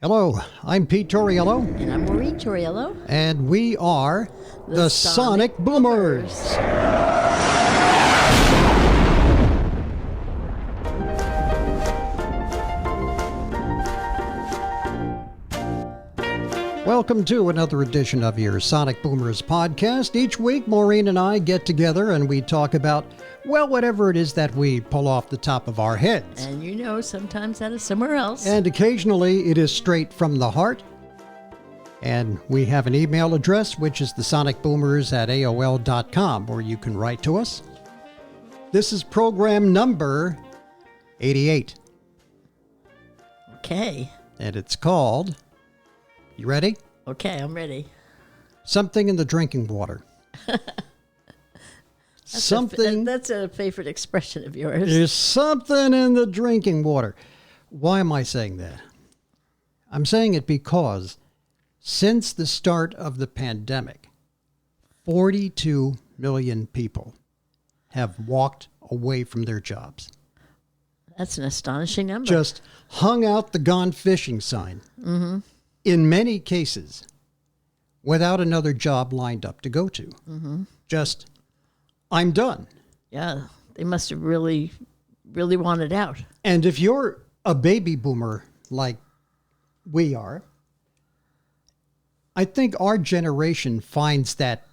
Hello, I'm Pete Torriello, And I'm Maureen Torriello. and we are the Sonic Boomers. Welcome to another edition of your Sonic Boomers podcast. Each week, Maureen and I get together and we talk about, well, whatever it is that we pull off the top of our heads. And you know, sometimes that is somewhere else. And occasionally it is straight from the heart. And we have an email address, which is thesonicboomers@aol.com, where you can write to us. This is program number 88. Okay. And it's called, you ready? Okay, I'm ready. Something in the drinking water. That's a favorite expression of yours. There's something in the drinking water. Why am I saying that? I'm saying it because since the start of the pandemic, 42 million people have walked away from their jobs. That's an astonishing number. Just hung out the gone fishing sign. Mm-hmm. In many cases, without another job lined up to go to. Mm-hmm. Just, I'm done. Yeah, they must have really wanted out. And if you're a baby boomer like we are, I think our generation finds that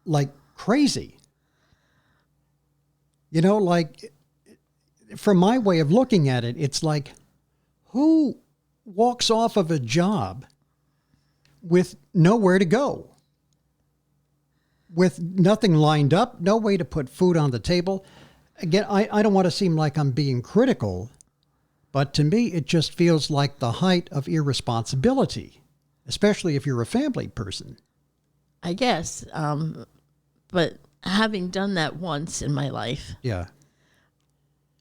like crazy. You know, like from my way of looking at it, it's like, who walks off of a job with nowhere to go, with nothing lined up, no way to put food on the table? Again, I don't want to seem like I'm being critical, but to me, it just feels like the height of irresponsibility, especially if you're a family person. I guess. But having done that once in my life, Yeah.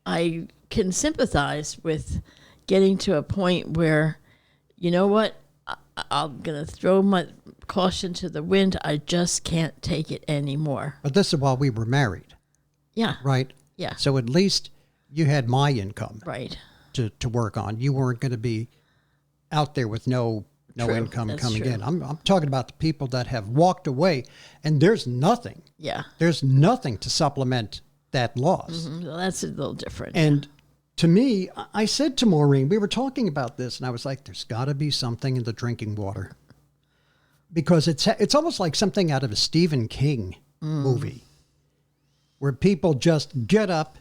I can sympathize with getting to a point where, you know what, I'm going to throw my caution to the wind. I just can't take it anymore. But this is while we were married, Yeah. right? Yeah. So at least you had my income Right. to work on. You weren't going to be out there with no True. income That's coming true. in. I'm talking about the people that have walked away, and there's nothing. Yeah. There's nothing to supplement that loss. Well, that's a little different. And to me, I said to Maureen, we were talking about this, and I was like, there's got to be something in the drinking water. Because it's almost like something out of a Stephen King movie, where people just get up,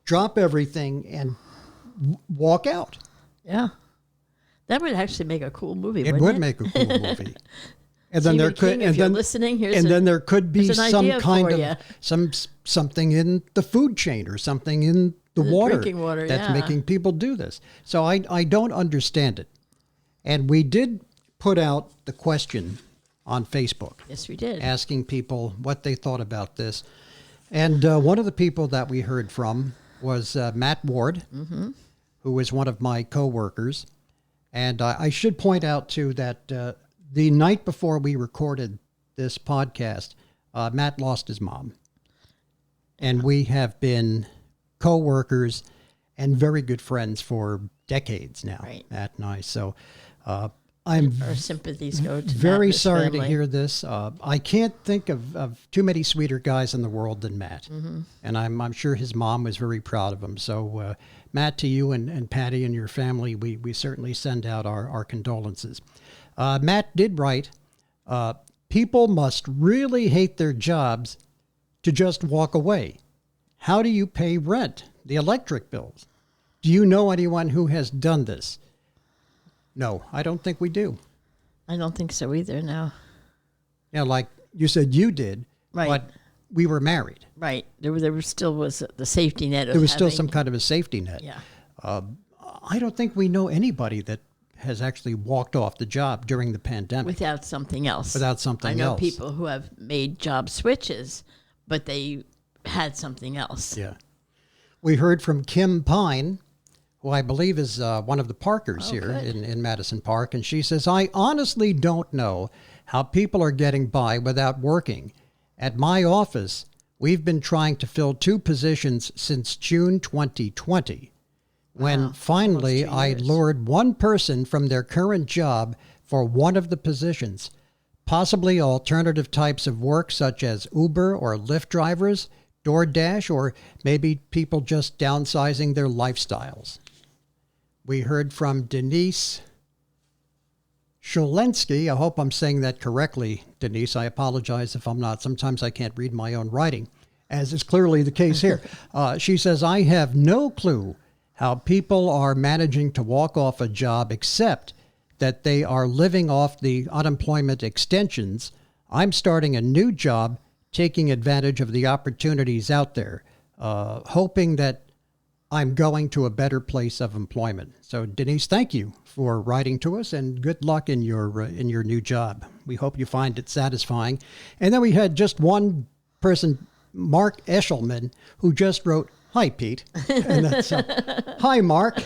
drop everything, and walk out. Yeah. That would actually make a cool movie, It wouldn't would it? make a cool movie. And Stephen King, if you're listening, then there could be here's an some idea kind for of ya. something in the food chain or something in the water, drinking water, that's yeah. making people do this. So I don't understand it. And we did put out the question on Facebook, Yes, we did. asking people what they thought about this. And one of the people that we heard from was Matt Ward, who was one of my coworkers. And I should point out, too, that the night before we recorded this podcast, Matt lost his mom. And we have been co-workers and very good friends for decades now, Right. Matt and I. So I'm Our sympathies go to very Matt and his sorry to family. hear this. I can't think of too many sweeter guys in the world than Matt. And I'm sure his mom was very proud of him. So Matt, to you and Patty and your family, we certainly send out our condolences. Matt did write, people must really hate their jobs to just walk away. How do you pay rent, the electric bills? Do you know anyone who has done this? No, I don't think we do. I don't think so either, no. Yeah, like you said you did, Right. but we were married. Right. There still was the safety net of There was still having- some kind of a safety net. Yeah. I don't think we know anybody that has actually walked off the job during the pandemic. Without something else. Without something I know else. people who have made job switches, but they had something else. Yeah. We heard from Kim Pine, who I believe is one of the Parkers here good. in Madison Park. And she says, I honestly don't know how people are getting by without working. At my office, we've been trying to fill 2 positions since June 2020. when finally almost 2 I years. lured one person from their current job for one of the positions, possibly alternative types of work such as Uber or Lyft drivers, DoorDash, or maybe people just downsizing their lifestyles. We heard from Denise Sholensky. I hope I'm saying that correctly, Denise. I apologize if I'm not. Sometimes I can't read my own writing, as is clearly the case here. She says, I have no clue how people are managing to walk off a job except that they are living off the unemployment extensions. I'm starting a new job, taking advantage of the opportunities out there, hoping that I'm going to a better place of employment. So Denise, thank you for writing to us, and good luck in your new job. We hope you find it satisfying. And then we had just one person, Mark Eshelman, who just wrote, "Hi, Pete." And that's hi, Mark.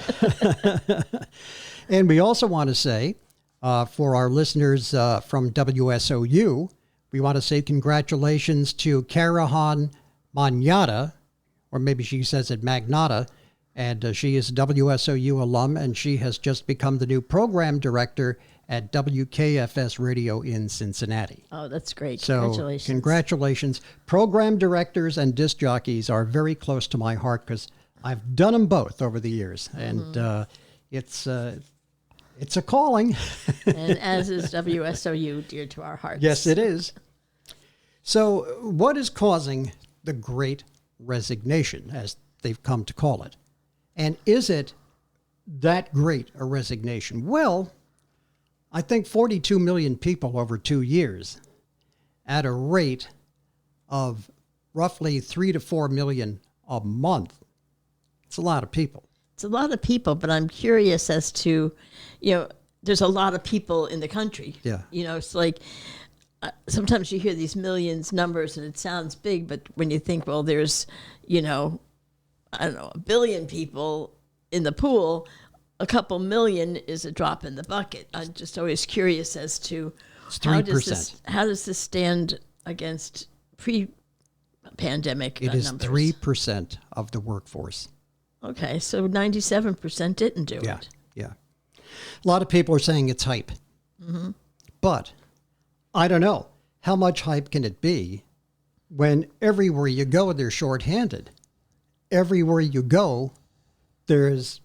And we also want to say, for our listeners from WSOU, we want to say congratulations to Karahan Magnata, or maybe she says it Magnata, and she is a WSOU alum, and she has just become the new program director at WKFS Radio in Cincinnati. Oh, that's great. So, Congratulations. congratulations. Program directors and disc jockeys are very close to my heart because I've done them both over the years, and it's a calling. And as is WSOU, dear to our hearts. Yes, it is. So, what is causing the Great Resignation, as they've come to call it? And is it that great a resignation? Well, I think 42 million people over 2 years at a rate of roughly 3 to 4 million a month. It's a lot of people. It's a lot of people, but I'm curious as to, there's a lot of people in the country. Yeah. It's like sometimes you hear these millions numbers and it sounds big, but when you think, well, there's, I don't know, 1 billion people in the pool, a couple million is a drop in the bucket. I'm just always curious as to It's 3%. how does this stand against pre-pandemic It is numbers? 3% of the workforce. Okay, so 97% didn't do Yeah, it. yeah. A lot of people are saying it's hype. But I don't know. How much hype can it be when everywhere you go, they're shorthanded? Everywhere you go, there's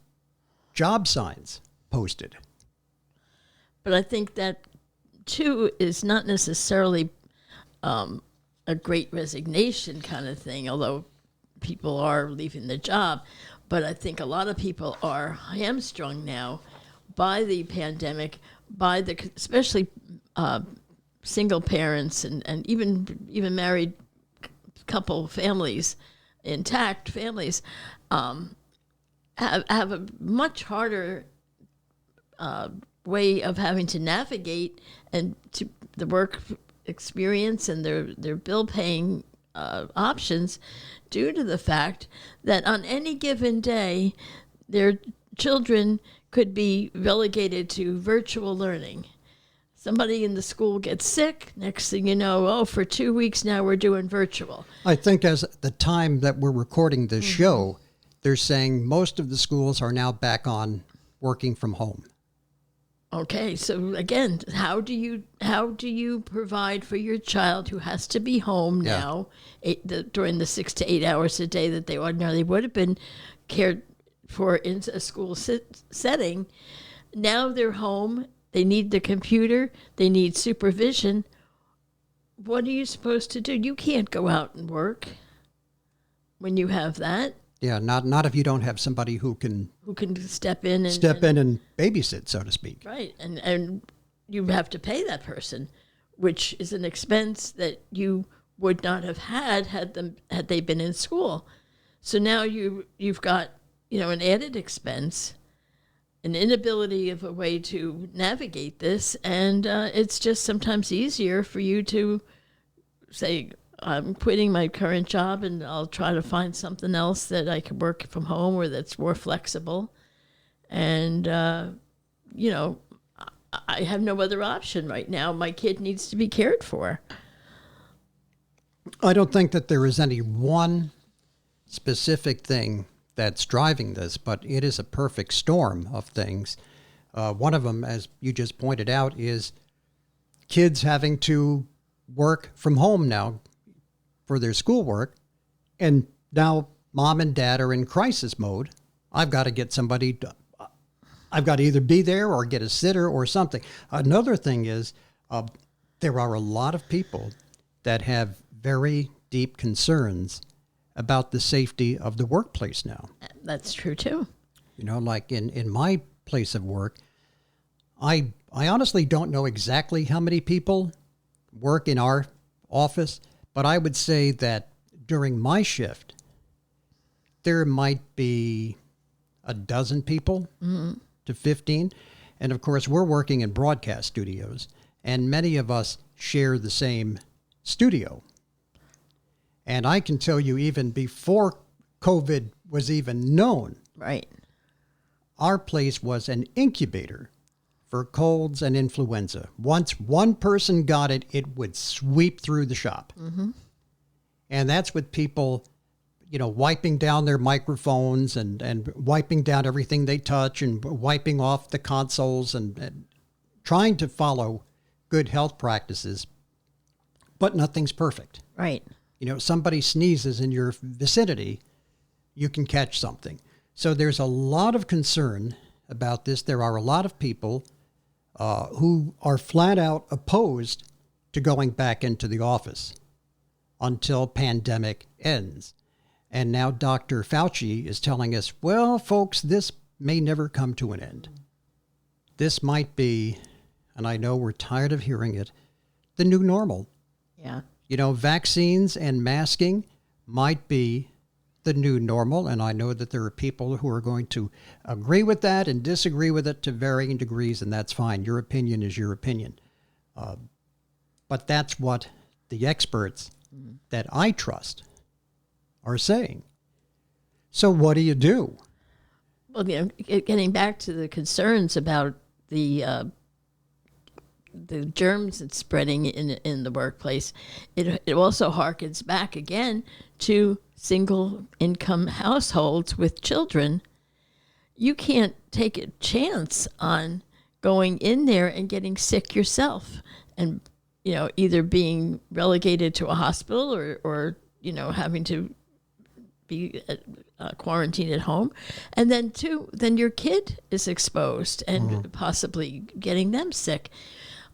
job signs posted. But I think that, too, is not necessarily a great resignation kind of thing, although people are leaving the job. But I think a lot of people are hamstrung now by the pandemic, especially single parents and even married couple families, intact families, have a much harder way of having to navigate and to the work experience and their bill paying options, due to the fact that on any given day their children could be relegated to virtual learning. Somebody in the school gets sick, next thing you know, for 2 weeks now we're doing virtual. I think as the time that we're recording this show, they're saying most of the schools are now back on working from home. Okay, so again, how do you provide for your child who has to be home now during the 6 to 8 hours a day that they ordinarily would have been cared for in a school setting? Now they're home. They need the computer. They need supervision. What are you supposed to do? You can't go out and work when you have that. Yeah, not if you don't have somebody who can step in and babysit, so to speak. Right, and you have to pay that person, which is an expense that you would not have had they been in school. So now you've got an added expense, an inability of a way to navigate this, and it's just sometimes easier for you to say, I'm quitting my current job and I'll try to find something else that I can work from home or that's more flexible. And, I have no other option right now. My kid needs to be cared for. I don't think that there is any one specific thing that's driving this, but it is a perfect storm of things. One of them, as you just pointed out, is kids having to work from home now for their schoolwork, and now mom and dad are in crisis mode. I've got to get somebody, I've got to either be there or get a sitter or something. Another thing is there are a lot of people that have very deep concerns about the safety of the workplace now. That's true too. You know, like in my place of work, I honestly don't know exactly how many people work in our office, but I would say that during my shift, there might be a dozen people to 15. And of course, we're working in broadcast studios, and many of us share the same studio. And I can tell you, even before COVID was even known, Right. our place was an incubator for colds and influenza. Once one person got it, it would sweep through the shop. And that's with people, you know, wiping down their microphones and wiping down everything they touch and wiping off the consoles and trying to follow good health practices. But nothing's perfect. Right. You know, somebody sneezes in your vicinity, you can catch something. So there's a lot of concern about this. There are a lot of people who are flat out opposed to going back into the office until pandemic ends. And now Dr. Fauci is telling us, well, folks, this may never come to an end. This might be, and I know we're tired of hearing it, the new normal. Yeah. You know, vaccines and masking might be the new normal, and I know that there are people who are going to agree with that and disagree with it to varying degrees, and that's fine. Your opinion is your opinion. But that's what the experts that I trust are saying. So what do you do? Well, you know, getting back to the concerns about the germs that's spreading in the workplace, it also harkens back again to single income households with children. You can't take a chance on going in there and getting sick yourself and, you know, either being relegated to a hospital or you know, having to be quarantined at home. And then then your kid is exposed and possibly getting them sick.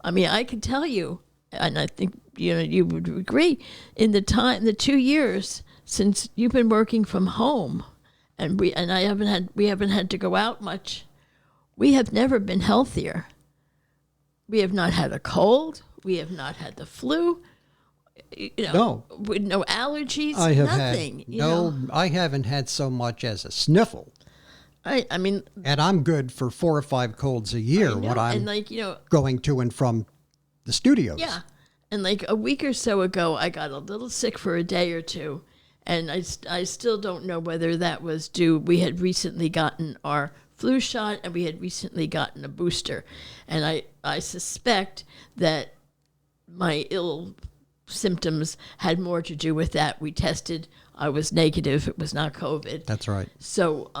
I mean, I can tell you, and I think, you know, you would agree, in the 2 years since you've been working from home, and we haven't had to go out much, we have never been healthier. We have not had a cold. We have not had the flu. You know, with no allergies. I have nothing. had I haven't had so much as a sniffle. I mean, and I'm good for 4 or 5 colds a year when I'm and like, you know, going to and from the studios. Yeah. And like a week or so ago, I got a little sick for a day or two. And I still don't know whether that was due. We had recently gotten our flu shot and we had recently gotten a booster. And I suspect that my ill symptoms had more to do with that. We tested. I was negative. It was not COVID. That's right. So,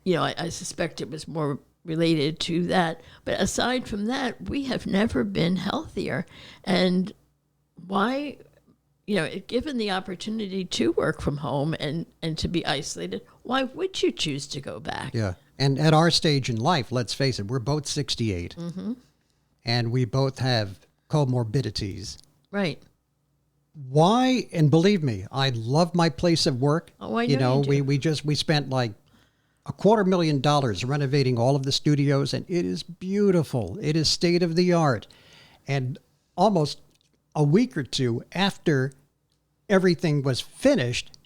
you know, I suspect it was more related to that. But aside from that, we have never been healthier. And why, you know, given the opportunity to work from home and to be isolated, why would you choose to go back? Yeah. And at our stage in life, let's face it, we're both 68. And we both have comorbidities. Right. Why? And believe me, I love my place of work. Oh, I know you do. We spent like $250,000 renovating all of the studios, and it is beautiful. It is state of the art. And almost a week or two after everything was finished,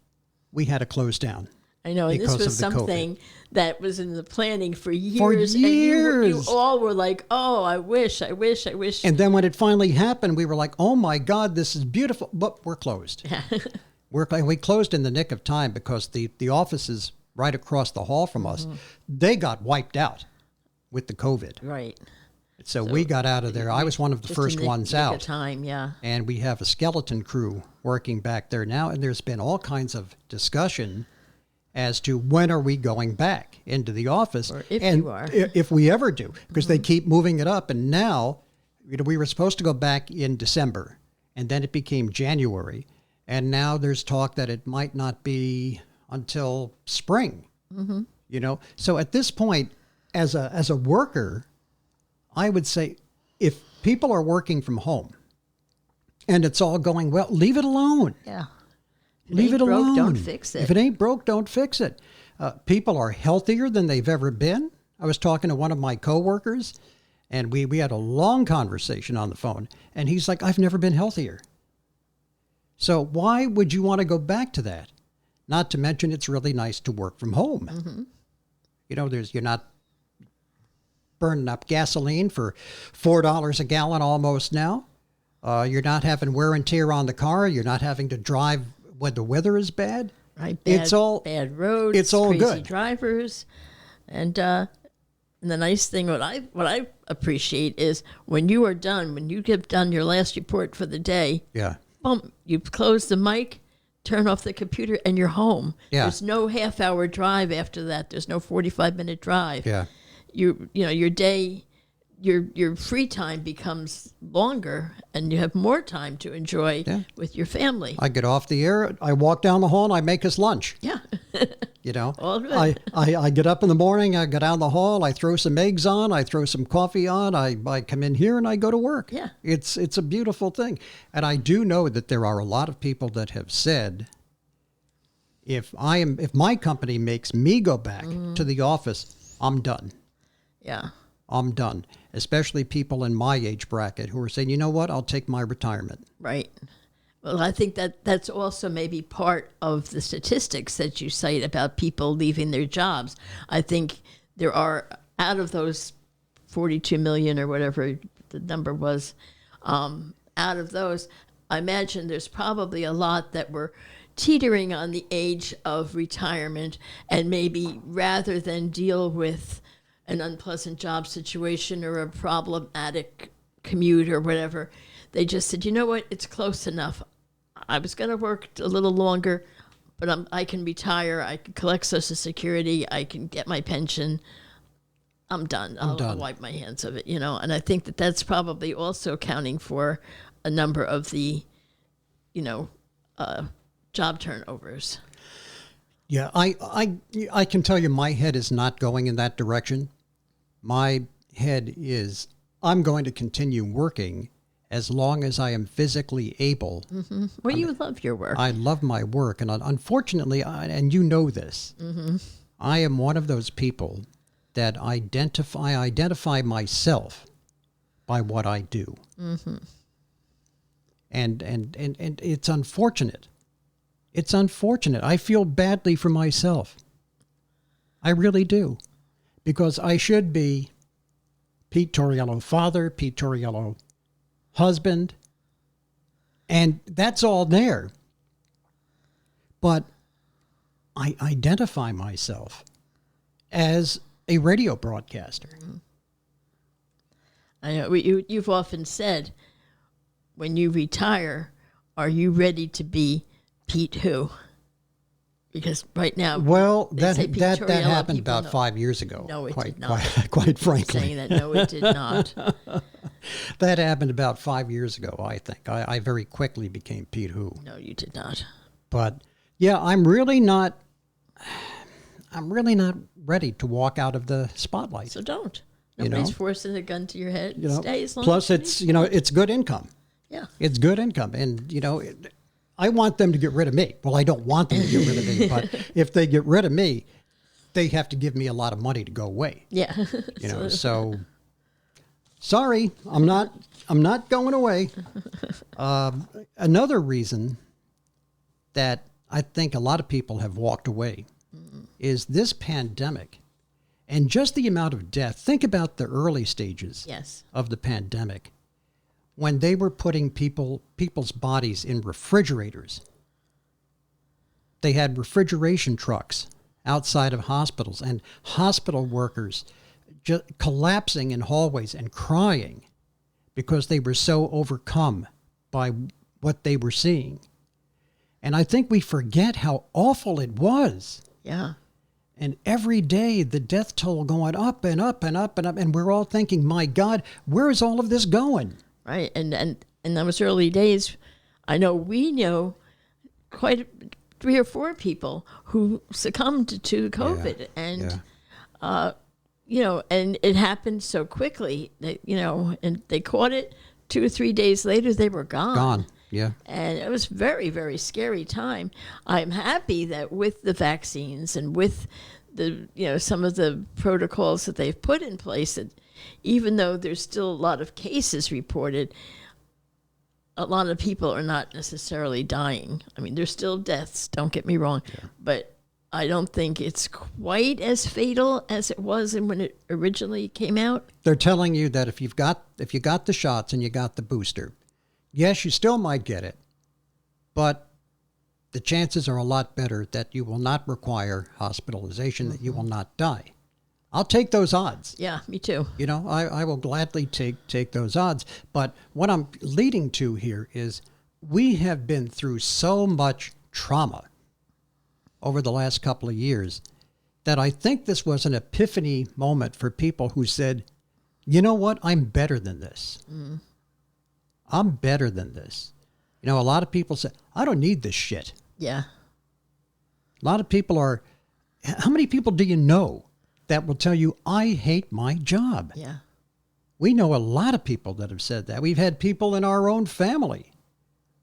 we had to close down. I know, and this because was of the something COVID. that was in the planning for years. For And years. you all were like, oh, I wish. And then when it finally happened, we were like, oh my God, this is beautiful, but we're closed. We closed in the nick of time because the offices right across the hall from us, they got wiped out with the COVID. Right. So we got out of there. I was one of the Just first in the ones nick of out. time, yeah. And we have a skeleton crew working back there now. And there's been all kinds of discussion as to when are we going back into the office, Or if and you are. if we ever do, because they keep moving it up. And now, we were supposed to go back in December, and then it became January, and now there's talk that it might not be until spring. So at this point, as a worker, I would say, if people are working from home and it's all going well, leave it alone. Yeah. Leave it broke, alone. don't fix it. If it ain't broke, don't fix it. People are healthier than they've ever been. I was talking to one of my coworkers, and we had a long conversation on the phone, and he's like, I've never been healthier. So why would you want to go back to that? Not to mention, it's really nice to work from home. You're not burning up gasoline for $4 a gallon almost now. You're not having wear and tear on the car. You're not having to drive when the weather is bad. Right, bad roads. It's all crazy good. drivers, and the nice thing, what I appreciate is when you are done, when you get done your last report for the day. Yeah. Boom, you close the mic, turn off the computer, and you're home. Yeah. There's no half-hour drive after that. There's no 45-minute drive. Yeah. Your day, your free time becomes longer, and you have more time to enjoy with your family. I get off the air, I walk down the hall, and I make us lunch. Yeah. All good. I get up in the morning, I go down the hall, I throw some eggs on, I throw some coffee on, I come in here and I go to work. Yeah. It's a beautiful thing. And I do know that there are a lot of people that have said, if my company makes me go back to the office, I'm done. Yeah. I'm done. Especially people in my age bracket who are saying, you know what, I'll take my retirement. Right. Well, I think that's also maybe part of the statistics that you cite about people leaving their jobs. I think there are, out of those 42 million or whatever the number was, out of those, I imagine there's probably a lot that were teetering on the age of retirement, and maybe rather than deal with an unpleasant job situation or a problematic commute or whatever, they just said, you know what, it's close enough. I was going to work a little longer, but I can retire. I can collect Social Security. I can get my pension. I'm done. I'll wipe my hands of it, And I think that that's probably also accounting for a number of the, job turnovers. Yeah, I can tell you my head is not going in that direction. My head is, I'm going to continue working as long as I am physically able. Mm-hmm. Well, you love your work. I love my work. And unfortunately, and you know this, I am one of those people that identify myself by what I do. Mm-hmm. And it's unfortunate. It's unfortunate. I feel badly for myself. I really do. Because I should be Pete Torriello father, Pete Torriello husband, and that's all there. But I identify myself as a radio broadcaster. I know you've often said, when you retire, are you ready to be Pete who? Because right now, well, that Torriello, happened about 5 years ago. No, it quite, did not. Quite frankly, saying that no, it did not. That happened about 5 years ago. I think I very quickly became Pete Who. No, you did not. But yeah, I'm really not ready to walk out of the spotlight. So don't. Nobody's forcing a gun to your head. Stay as long plus, as you it's it's good income. Yeah, it's good income, and I want them to get rid of me. Well, I don't want them to get rid of me, but if they get rid of me, they have to give me a lot of money to go away. Yeah. So sorry, I'm not going away. Another reason that I think a lot of people have walked away is this pandemic and just the amount of death. Think about the early stages of the pandemic, when they were putting people's bodies in refrigerators. They had refrigeration trucks outside of hospitals, and hospital workers just collapsing in hallways and crying because they were so overcome by what they were seeing. And I think we forget how awful it was. Yeah. And every day the death toll going up and up and up and up. And we're all thinking, my God, where is all of this going? Right. And in those early days, I know we know quite 3 or 4 people who succumbed to COVID. And, and it happened so quickly that, and they caught it 2 or 3 days later, they were gone. Gone. Yeah. And it was very, very scary time. I'm happy that with the vaccines and with the, some of the protocols that they've put in place, that even though there's still a lot of cases reported, a lot of people are not necessarily dying. I mean, there's still deaths, don't get me wrong, but I don't think it's quite as fatal as it was when it originally came out. They're telling you that if you got the shots and you got the booster, yes, you still might get it, but the chances are a lot better that you will not require hospitalization, that you will not die. I'll take those odds. Yeah, me too. I will gladly take those odds. But what I'm leading to here is we have been through so much trauma over the last couple of years that I think this was an epiphany moment for people who said, you know what, I'm better than this. I'm better than this. A lot of people say, I don't need this shit. Yeah. A lot of people are, how many people do you know that will tell you, I hate my job? Yeah. We know a lot of people that have said that. We've had people in our own family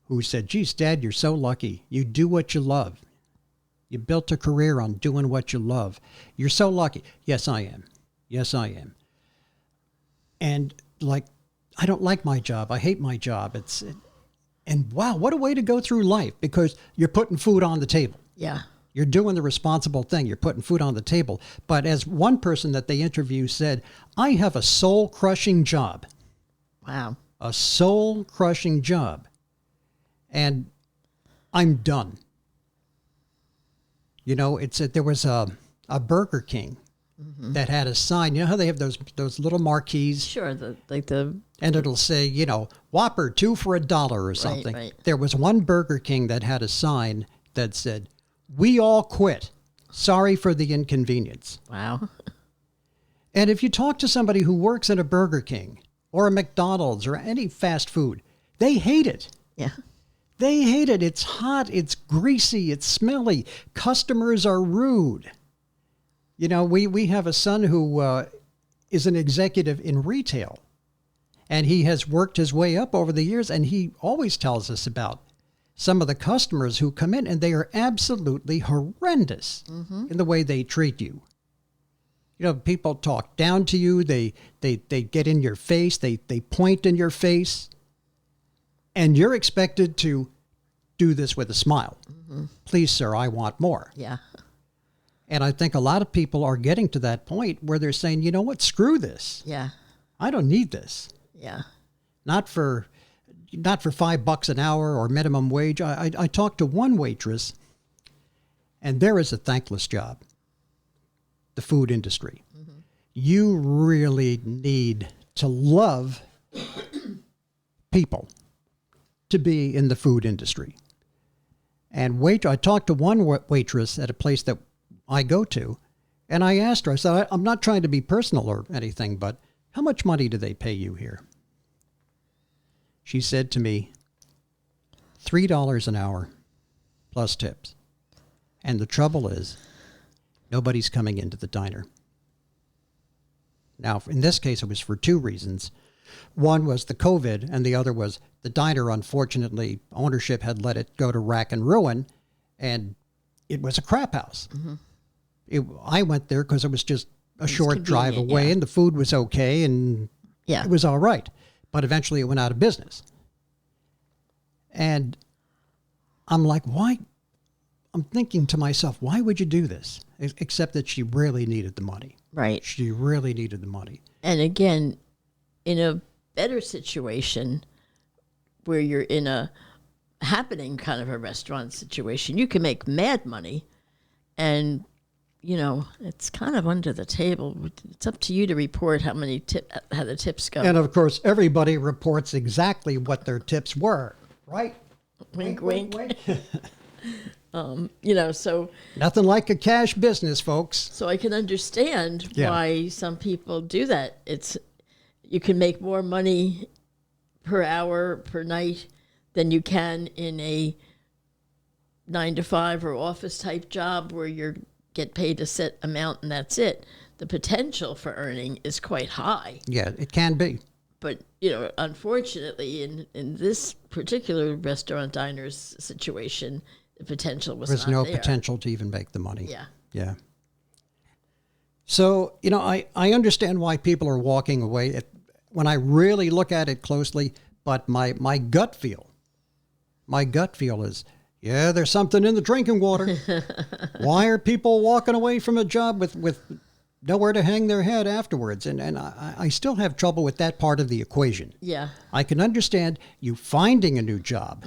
who said, geez, Dad, you're so lucky. You do what you love. You built a career on doing what you love. You're so lucky. Yes, I am. Yes, I am. And I don't like my job. I hate my job. And wow, what a way to go through life, because you're putting food on the table. Yeah. You're doing the responsible thing. You're putting food on the table. But as one person that they interviewed said, I have a soul-crushing job. Wow. A soul-crushing job. And I'm done. There was a Burger King that had a sign. You know how they have those little marquees? Sure, and it'll say, Whopper, 2 for $1 or something. Right. There was one Burger King that had a sign that said, we all quit. Sorry for the inconvenience. Wow. And if you talk to somebody who works at a Burger King or a McDonald's or any fast food, they hate it. Yeah. They hate it. It's hot. It's greasy. It's smelly. Customers are rude. We have a son who is an executive in retail, and he has worked his way up over the years, and he always tells us about some of the customers who come in, and they are absolutely horrendous in the way they treat you. People talk down to you. They get in your face. They point in your face. And you're expected to do this with a smile. Please, sir, I want more. Yeah. And I think a lot of people are getting to that point where they're saying, you know what, screw this. Yeah. I don't need this. Yeah. Not for $5 an hour or minimum wage. I talked to one waitress, and there is a thankless job, the food industry. You really need to love people to be in the food industry. And I talked to one waitress at a place that I go to, and I asked her, I said, I'm not trying to be personal or anything, but how much money do they pay you here? She said to me, $3 an hour plus tips. And the trouble is, nobody's coming into the diner. Now, in this case, it was for 2 reasons. One was the COVID, and the other was the diner, unfortunately, ownership had let it go to rack and ruin, and it was a crap house. I went there because it was just a short drive away, and the food was okay, and it was all right. But eventually it went out of business. And I'm like, why? I'm thinking to myself, why would you do this? Except that she really needed the money. Right. She really needed the money. And again, in a better situation where you're in a happening kind of a restaurant situation, you can make mad money, and it's kind of under the table. It's up to you to report how the tips go. And of course, everybody reports exactly what their tips were, right? Wink, wink. So Nothing like a cash business, folks. so I can understand Yeah. why some people do that. You can make more money per hour per night than you can in a 9 to 5 or office type job where you get paid a set amount and that's it. The potential for earning is quite high. Yeah, it can be. But, unfortunately, in this particular restaurant diner's situation, the potential was There's not no there. potential to even make the money. Yeah. Yeah. So, I understand why people are walking away when I really look at it closely, but my gut feel is, yeah, there's something in the drinking water. Why are people walking away from a job with nowhere to hang their head afterwards? And I still have trouble with that part of the equation. Yeah. I can understand you finding a new job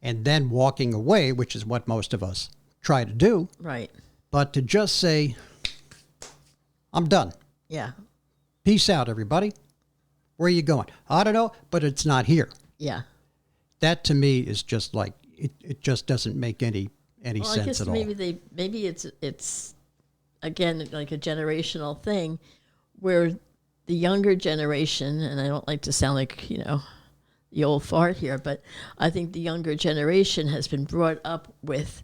and then walking away, which is what most of us try to do. Right. But to just say, I'm done. Yeah. Peace out, everybody. Where are you going? I don't know, but it's not here. Yeah. That to me is just like, it just doesn't make any Well, I sense guess at all. maybe it's again like a generational thing where the younger generation, and I don't like to sound like, the old fart here, but I think the younger generation has been brought up with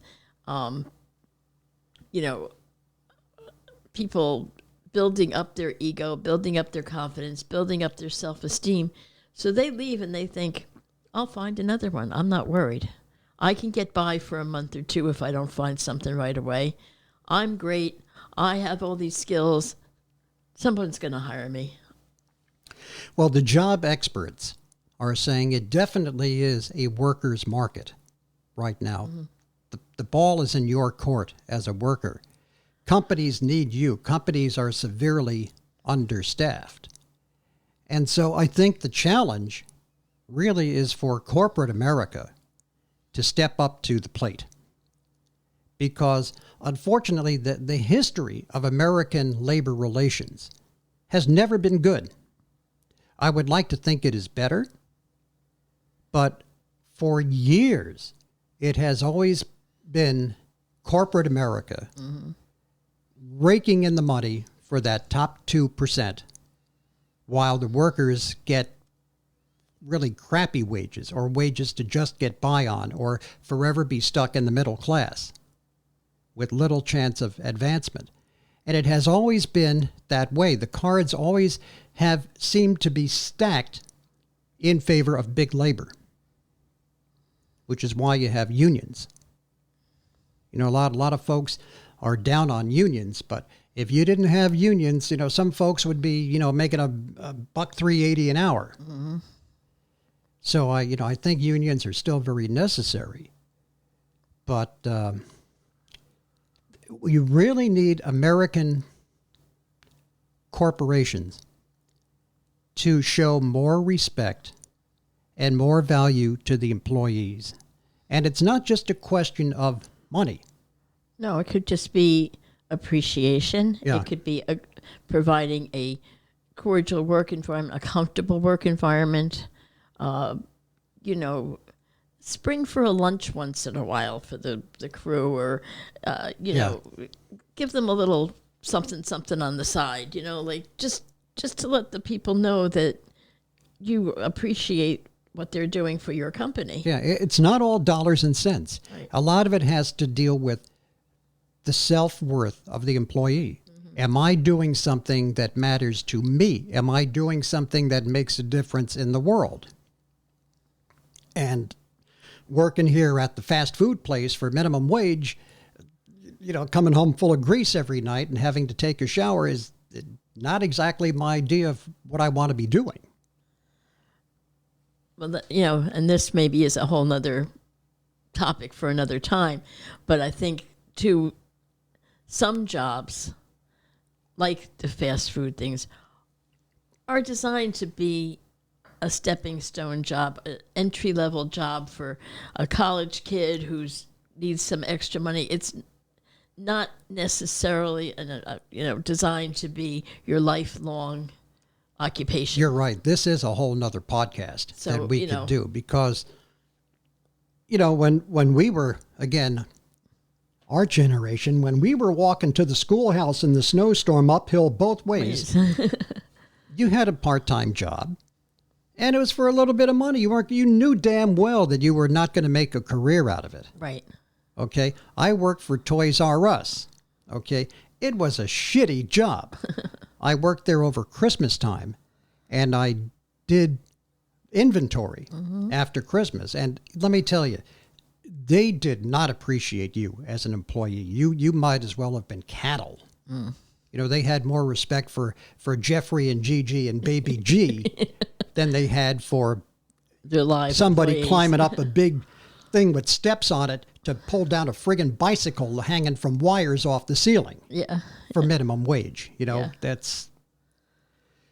people building up their ego, building up their confidence, building up their self-esteem. So they leave and they think, I'll find another one. I'm not worried. I can get by for a month or two if I don't find something right away. I'm great. I have all these skills. Someone's going to hire me. Well, the job experts are saying it definitely is a worker's market right now. The ball is in your court as a worker. Companies need you. Companies are severely understaffed. And so I think the challenge really is for corporate America to step up to the plate. Because unfortunately, the history of American labor relations has never been good. I would like to think it is better, but for years, it has always been corporate America raking in the money for that top 2%, while the workers get really crappy wages or wages to just get by on or forever be stuck in the middle class with little chance of advancement. And it has always been that way. The cards always have seemed to be stacked in favor of big labor, which is why you have unions. A lot of folks are down on unions, but if you didn't have unions, some folks would be, making a $1.380 an hour. So I think unions are still very necessary, but you really need American corporations to show more respect and more value to the employees. And it's not just a question of money. No, it could just be appreciation. Yeah. It could be providing a cordial work environment, a comfortable work environment. Spring for a lunch once in a while for the crew, or give them a little something on the side. Like just to let the people know that you appreciate what they're doing for your company. Yeah, it's not all dollars and cents. Right. A lot of it has to deal with the self-worth of the employee. Am I doing something that matters to me? Am I doing something that makes a difference in the world? And working here at the fast food place for minimum wage, coming home full of grease every night and having to take a shower is not exactly my idea of what I want to be doing. Well, and this maybe is a whole nother topic for another time, but I think too, some jobs, like the fast food things, are designed to be a stepping stone job, an entry-level job for a college kid who needs some extra money. It's not necessarily designed to be your lifelong occupation. You're right. This is a whole nother podcast that we could do, because when we were, again, our generation, when we were walking to the schoolhouse in the snowstorm uphill both ways, you had a part-time job, and it was for a little bit of money. You knew damn well that you were not going to make a career out of it. Right. Okay? I worked for Toys R Us. Okay? It was a shitty job. I worked there over Christmas time, and I did inventory after Christmas. And let me tell you, they did not appreciate you as an employee. You might as well have been cattle. You know, they had more respect for Jeffrey and Gigi and Baby G than they had for Their live somebody employees. climbing up a big thing with steps on it to pull down a friggin' bicycle hanging from wires off the ceiling Yeah. for minimum wage. You know, Yeah. that's...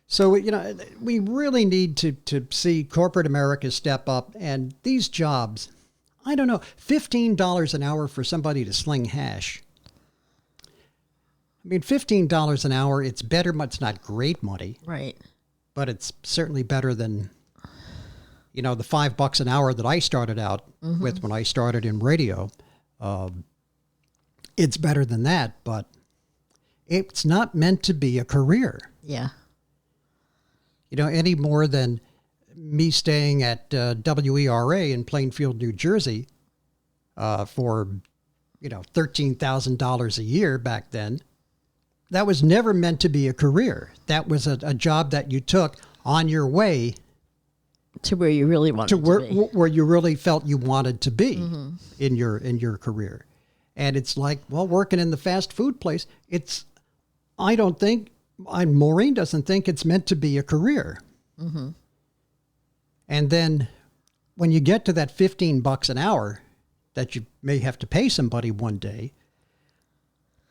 So, you know, we really need to see corporate America step up. And these jobs, I don't know, $15 an hour for somebody to sling hash. I mean, $15 an hour, it's better, but it's not great money, Right. but it's certainly better than, you know, the $5 an hour that I started out with when I started in radio. It's better than that, but it's not meant to be a career. Yeah. You know, any more than me staying at WERA in Plainfield, New Jersey for, you know, $13,000 a year back then. That was never meant to be a career. That was a job that you took on your way To where you really wanted to to be. where you really felt you wanted to be in your career. And it's like, well, working in the fast food place, I don't think, Maureen doesn't think it's meant to be a career. And then when you get to that $15 an hour that you may have to pay somebody one day,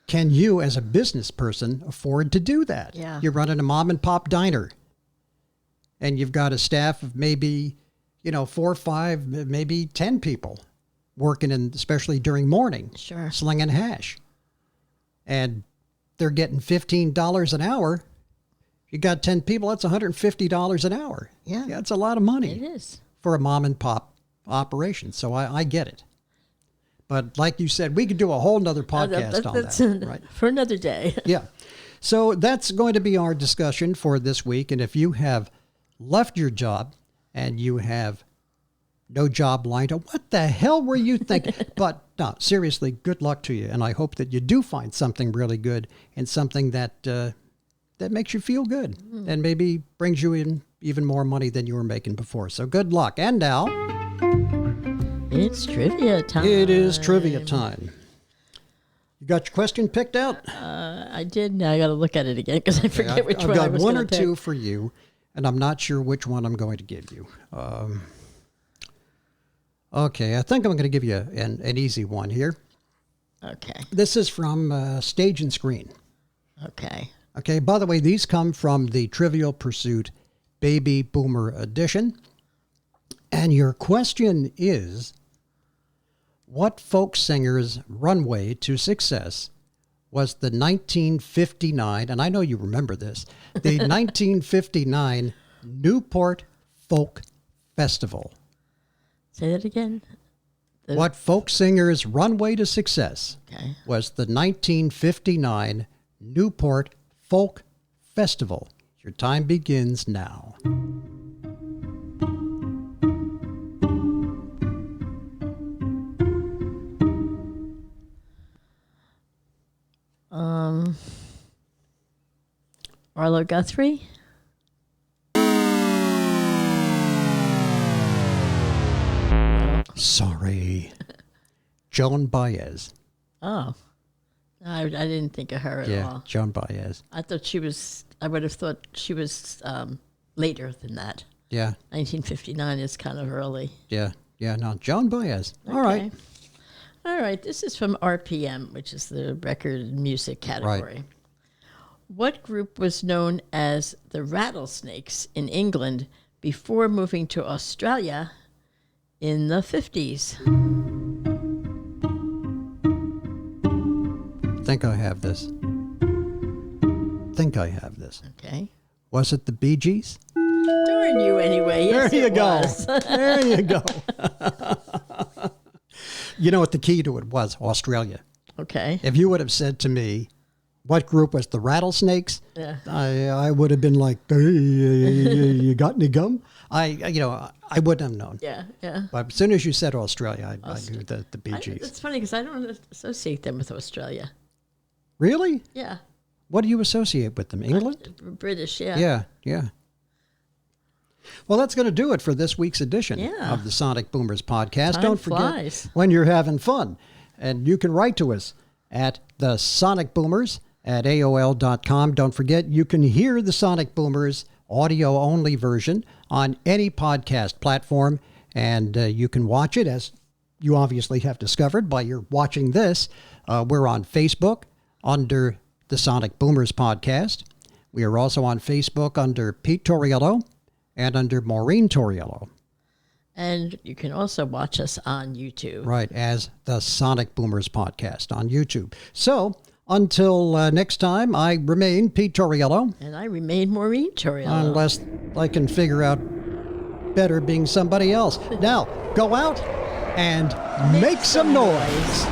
can you as a business person afford to do that? Yeah. You're running a mom and pop diner and you've got a staff of maybe, you know, 4 or 5, maybe 10 people working in, especially during morning, Sure. slinging hash. And they're getting $15 an hour. You got 10 people, that's $150 an hour. Yeah. That's a lot of money It is. for a mom and pop operation. So I get it. But like you said, we could do a whole nother podcast on That's that. Right? for another day. Yeah. So that's going to be our discussion for this week. And if you have left your job and you have no job lined up, what the hell were you thinking? But no, seriously, good luck to you. And I hope that you do find something really good and something that that makes you feel good and maybe brings you in even more money than you were making before. So good luck. And now It's trivia time. it is trivia time. You got your question picked out? I did. Now I got to look at it again because I forget which I've one I got was one gonna or pick. two for you, and I'm not sure which one I'm going to give you. Okay, I think I'm going to give you an easy one here. Okay. This is from Stage and Screen. Okay. Okay, by the way, these come from the Trivial Pursuit Baby Boomer edition. And your question is, what folk singer's runway to success was the 1959, and I know you remember this, the 1959 Newport Folk Festival? Say that again. What folk singer's runway to success Okay. was the 1959 Newport Folk Festival? Your time begins now. Arlo Guthrie. Sorry. Joan Baez. Oh. I didn't think of her at all. Joan Baez. I thought she was, I would have thought she was later than that. Yeah, 1959 is kind of early. yeah, no, Joan Baez. All right. Okay. All right. This is from RPM, which is the record and music category. What group was known as the Rattlesnakes in England before moving to Australia in the 50s? Think I have this. Okay. Was it the Bee Gees? Darn you anyway. Yes, There you it go. was. There you go. You know what the key to it was? Australia. Okay. If you would have said to me, what group was the Rattlesnakes? Yeah. I would have been like, hey, you got any gum? I wouldn't have known. Yeah. Yeah. But as soon as you said Australia, I knew the Bee Gees. It's funny because I don't associate them with Australia. Really? Yeah. What do you associate with them? England? British, yeah. Yeah, yeah. Well, that's going to do it for this week's edition Yeah. of the Sonic Boomers podcast. Time Don't forget flies. when you're having fun. And you can write to us at the Sonic Boomers at AOL.com. Don't forget, you can hear the Sonic Boomers audio-only version on any podcast platform, and you can watch it, as you obviously have discovered by your watching this. We're on Facebook under the Sonic Boomers podcast. We are also on Facebook under Pete Torriello and under Maureen Torriello. And you can also watch us on YouTube. Right, as the Sonic Boomers podcast on YouTube. So, until next time, I remain Pete Torriello. And I remain Maureen Torriello. Unless I can figure out better being somebody else. Now, go out and make some noise.